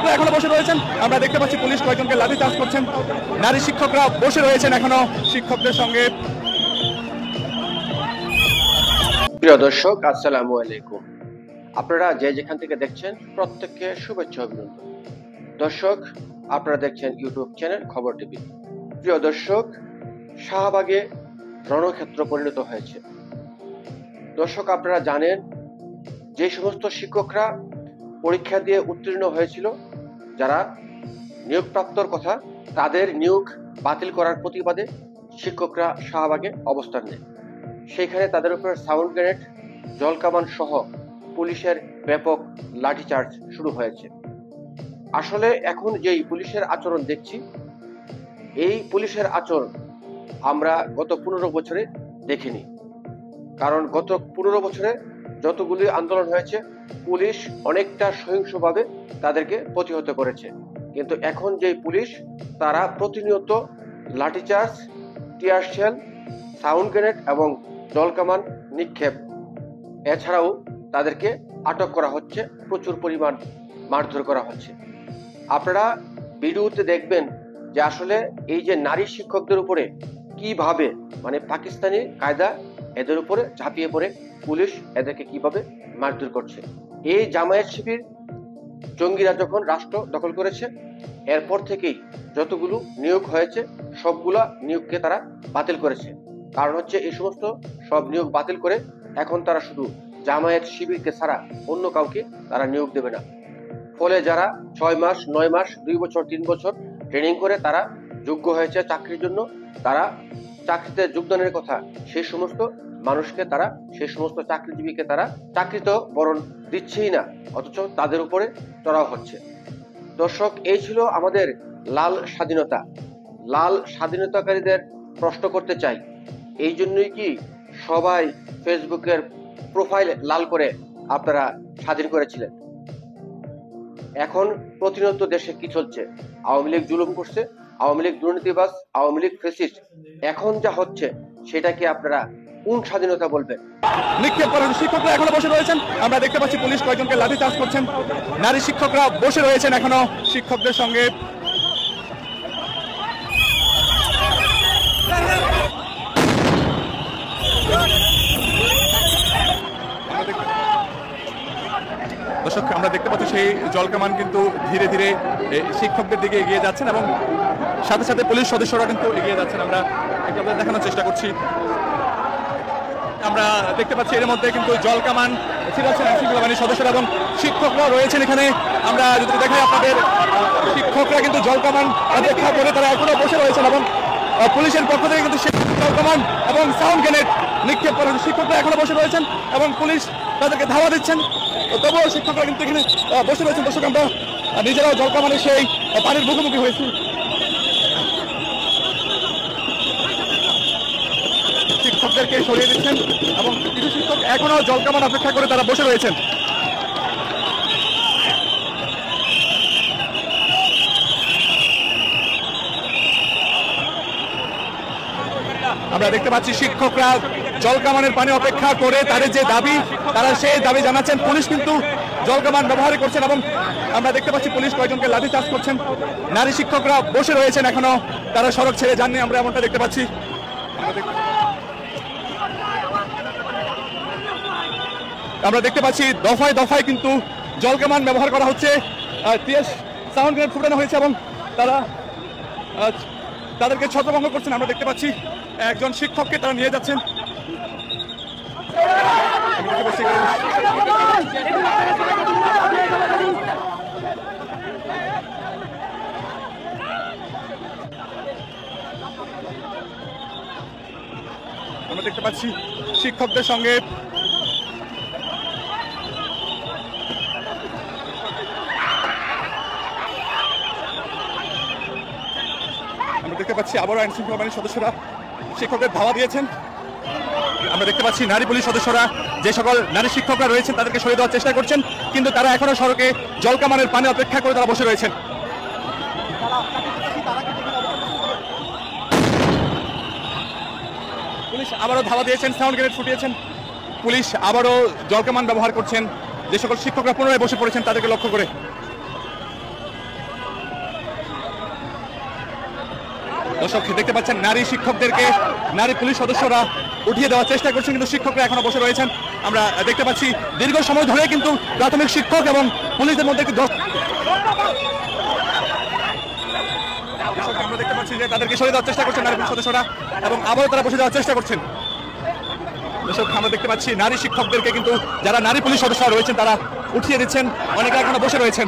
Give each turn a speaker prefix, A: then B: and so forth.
A: শিক্ষকরা এখনো বসে রয়েছেন। আমরা দেখতে পাচ্ছি পুলিশ কয়েকজনকে লাঠি চার্জ করছেন। নারী শিক্ষকরা বসে রয়েছেন এখনো শিক্ষকদের সঙ্গে।
B: প্রিয় দর্শক, আসসালামু আলাইকুম। আপনারা যে যেখান থেকে দেখছেন প্রত্যেককে শুভেচ্ছা অভিনন্দন। দর্শক, আপনারা দেখছেন ইউটিউব চ্যানেল খবর টিভি। প্রিয় দর্শক, শাহবাগে রণক্ষেত্র পরিণত হয়েছে। দর্শক, আপনারা জানেন যে সমস্ত শিক্ষকরা পরীক্ষা দিয়ে উত্তীর্ণ হয়েছিল, যারা নিয়োগপ্রাপ্তর কথা, তাদের নিয়োগ বাতিল করার প্রতিবাদে শিক্ষকরা শাহবাগে অবস্থান নেয়। সেখানে তাদের উপর সাউন্ড গ্রেনেড, জলকামান সহ পুলিশের ব্যাপক লাঠিচার্জ শুরু হয়েছে। আসলে এখন যেই পুলিশের আচরণ দেখছি, এই পুলিশের আচরণ আমরা গত 15 বছরে দেখিনি। কারণ গত 15 বছরে যতগুলি আন্দোলন হয়েছে, পুলিশ অনেকটা সহিংসভাবে তাদেরকে প্রতিহত করেছে। কিন্তু এখন যেই পুলিশ, তারা প্রতিনিয়ত লাঠিচার্জ, টিয়ার শেল, সাউন্ড গ্রেনেড এবং জলকামান নিক্ষেপ, এছাড়াও তাদেরকে আটক করা হচ্ছে, প্রচুর পরিমাণ মারধর করা হচ্ছে। আপনারা ভিডিওতে দেখবেন যে আসলে এই যে নারী শিক্ষকদের উপরে কিভাবে, মানে পাকিস্তানি কায়দা এদের উপরে ঝাঁপিয়ে পড়ে পুলিশ এদেরকে কিভাবে মারধর করছে। এই জামায়াত শিবির জঙ্গিরা যখন রাষ্ট্র দখল করেছে, এরপর থেকেই যতগুলো নিয়োগ হয়েছে সবগুলা নিয়োগকে তারা বাতিল করেছে। কারণ হচ্ছে এই সমস্ত সব নিয়োগ বাতিল করে এখন তারা শুধু জামায়াত শিবিরকে ছাড়া অন্য কাউকে তারা নিয়োগ দেবে না। ফলে যারা 6 মাস, 9 মাস, 2 বছর, 3 বছর ট্রেনিং করে তারা যোগ্য হয়েছে চাকরির জন্য, তারা চাকরিতে যোগদানের কথা, সেই সমস্ত মানুষকে তারা, সেই সমস্ত চাকরিজীবীকে তারা চাকরি তো বরণ দিচ্ছেই না, অথচ তাদের উপরে চড়াও হচ্ছে। দর্শক, এই ছিল আমাদের লাল স্বাধীনতা। লাল স্বাধীনতাকারীদের প্রশ্ন করতে চাই, এই জন্যই কি সবাই ফেসবুকের প্রোফাইল লাল করে আপনারা স্বাধীন করেছিলেন? এখন প্রতিনিয়ত দেশে কি চলছে? আওয়ামী লীগ জুলুম করছে, আওয়ামী লীগ দুর্নীতিবাজ, আওয়ামী লীগ ফ্যাসিস্ট। এখন যা হচ্ছে সেটাকে আপনারা কোন স্বাধীনতা বলবেন?
A: নিক্ষেপ করেন শিক্ষকরা এখনো বসে রয়েছেন। আমরা দেখতে পাচ্ছি পুলিশ কয়েকজনকে লাঠি চার্জ করছেন। নারী শিক্ষকরা বসে রয়েছেন এখনো শিক্ষকদের সঙ্গে। দর্শক, আমরা দেখতে পাচ্ছি সেই জলকামান কিন্তু ধীরে ধীরে শিক্ষকদের দিকে এগিয়ে যাচ্ছেন এবং সাথে সাথে পুলিশ সদস্যরা কিন্তু এগিয়ে যাচ্ছেন। আমরা একটু আপনাদের দেখানোর চেষ্টা করছি। আমরা দেখতে পাচ্ছি এর মধ্যে কিন্তু জলকামান ছিলাচ্ছেন আইনশৃঙ্খলা বাহিনীর সদস্যরা এবং শিক্ষকরা রয়েছেন এখানে। আমরা যদি দেখাই আপনাদের, শিক্ষকরা কিন্তু জলকামান অপেক্ষা করে তারা এখনো বসে রয়েছেন এবং পুলিশের পক্ষ থেকে কিন্তু জলকামান এবং সাউন্ড গ্রেনেড নিক্ষেপ করেন। শিক্ষকরা এখনো বসে রয়েছেন এবং পুলিশ তাদেরকে ধাওয়া দিচ্ছেন, তবুও শিক্ষকরা কিন্তু এখানে বসে রয়েছেন। দর্শক, আমরা নিজেরাও জলকামানের সেই পানির মুখোমুখি হয়েছি। শিক্ষকদেরকে সরিয়ে দিচ্ছেন এবং কিছু শিক্ষক এখনো জলকামান অপেক্ষা করে তারা বসে রয়েছেন। আমরা দেখতে পাচ্ছি শিক্ষকরা জলকামানের পানি অপেক্ষা করে তাদের যে দাবি, তারা সেই দাবি জানাচ্ছেন। পুলিশ কিন্তু জলকামান ব্যবহার করছেন এবং আমরা দেখতে পাচ্ছি পুলিশ কয়েকজনকে লাঠি চার্জ করছেন। নারী শিক্ষকরা বসে রয়েছেন এখনো, তারা সড়ক ছেড়ে যাননি, আমরা এমনটা দেখতে পাচ্ছি। আমরা দেখতে পাচ্ছি দফায় দফায় কিন্তু জলকামান ব্যবহার করা হচ্ছে, সাউন্ড গ্রেনেড ফুটানো হয়েছে এবং তারা তাদেরকে ছত্রভঙ্গ করছেন। আমরা দেখতে পাচ্ছি একজন শিক্ষককে তারা নিয়ে যাচ্ছেন। আমরা দেখতে পাচ্ছি শিক্ষকদের সঙ্গে দেখতে পাচ্ছি আবারও আইনশৃঙ্খলা বাহিনীর সদস্যরা শিক্ষকদের ধাওয়া দিয়েছেন। আমরা দেখতে পাচ্ছি নারী পুলিশ সদস্যরা, যে সকল নারী শিক্ষকরা রয়েছেন তাদেরকে সরিয়ে দেওয়ার চেষ্টা করছেন, কিন্তু তারা এখনো সড়কে জলকামানের পানি অপেক্ষা করে তারা বসে রয়েছেন। পুলিশ আবারও ধাওয়া দিয়েছেন, সাউন্ড গ্রেনেড ফুটিয়েছেন। পুলিশ আবারও জলকামান ব্যবহার করছেন, যে সকল শিক্ষকরা পুনরায় বসে পড়েছেন তাদেরকে লক্ষ্য করে। দর্শক দেখতে পাচ্ছেন নারী শিক্ষকদেরকে নারী পুলিশ সদস্যরা উঠিয়ে দেওয়ার চেষ্টা করছেন, কিন্তু শিক্ষকরা এখনো বসে রয়েছেন। আমরা দেখতে পাচ্ছি দীর্ঘ সময় ধরে কিন্তু প্রাথমিক শিক্ষক এবং পুলিশদের মধ্যে একটি আমরা দেখতে পাচ্ছি যে তাদেরকে সরিয়ে দেওয়ার চেষ্টা করছেন নারী পুলিশ সদস্যরা এবং আবারও তারা বসে যাওয়ার চেষ্টা করছেন। দর্শক আমরা দেখতে পাচ্ছি নারী শিক্ষকদেরকে কিন্তু যারা নারী পুলিশ সদস্যরা রয়েছেন তারা উঠিয়ে দিচ্ছেন, অনেকে এখনো বসে রয়েছেন।